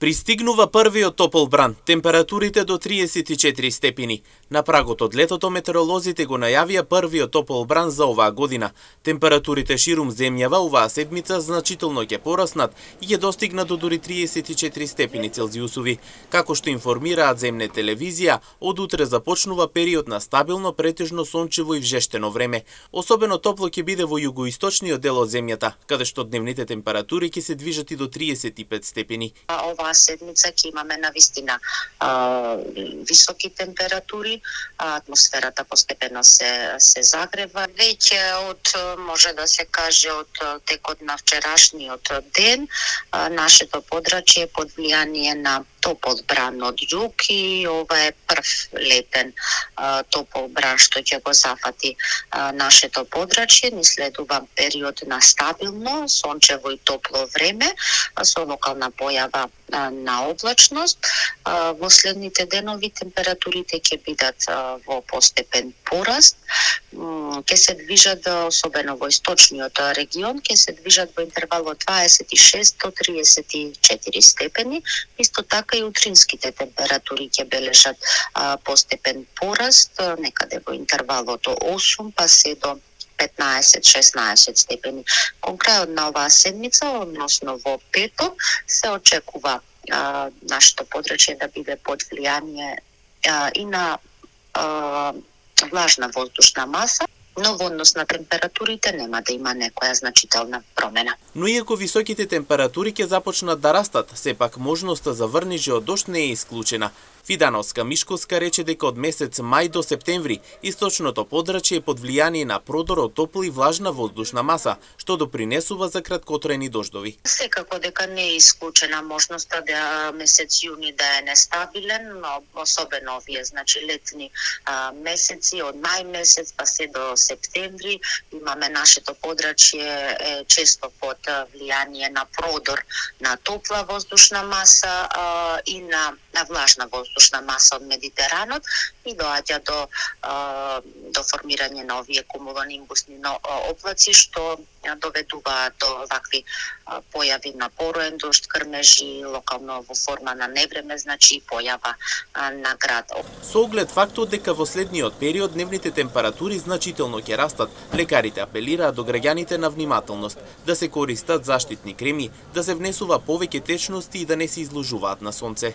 Пристигнува првиот топол бран, температурите до 34 степени. На прагот од летото метеоролозите го најавија првиот топол бран за оваа година. Температурите ширум земјава оваа седмица значително ќе пораснат и ќе достигнат до дури 34 степени Целзиусови. Како што информираат земне телевизија, од утре започнува период на стабилно, претежно сончево и вжештено време. Особено топло ќе биде во југоисточниот дел од земјата, каде што дневните температури ќе се движат и до 35 степени. Оваа седмица ќе имаме навистина високи температури, атмосферата постепено се загрева. Веќе од, може да се каже, од текот на вчерашниот ден, нашето подрачје под влијание на топол бран од југ и ова е прв летен топол бран што ќе го зафати нашето подрачје. Ни следува период на стабилно, сончево и топло време со локална појава на облачност. Во следните денови температурите ќе бидат во постепен пораст. Ќе се движат, особено во источниот регион, ќе се движат во интервал од 26 до 34 степени. Исто така и утринските температури ќе бележат постепен пораст, некаде во интервал од 8 па се до 15-16 степени. Кон крајот на оваа седмица, односно во петок, се очекува нашето подрачје да биде под влијание и на влажна воздушна маса, но во однос на температурите нема да има некоја значителна промена. Но иако високите температури ќе започнат да растат, сепак можноста за врнежи од дожд не е исклучена. Фидановска Мишковска рече дека од месец мај до септември источното подрачје е под влијание на продор од топла и влажна воздушна маса, што допринесува за краткотрајни дождови. Секако дека не е исклучена можноста да месец јуни да е нестабилен, но особено овие летни месеци, од мај месец па се до септември, имаме нашето подрачје често под влијание на продор на топла воздушна маса и на влажна воздушна маса од Медитеранот и доаѓа до формирање на овие кумулонимбусни облаци што доведуваат до вакви појави на пороен дожд, крмежи, локално во форма на невреме, појава на град. Со оглед фактот дека во следниот период дневните температури значително ќе растат, лекарите апелираат до граѓаните на внимателност, да се користат заштитни креми, да се внесува повеќе течности и да не се изложуваат на сонце.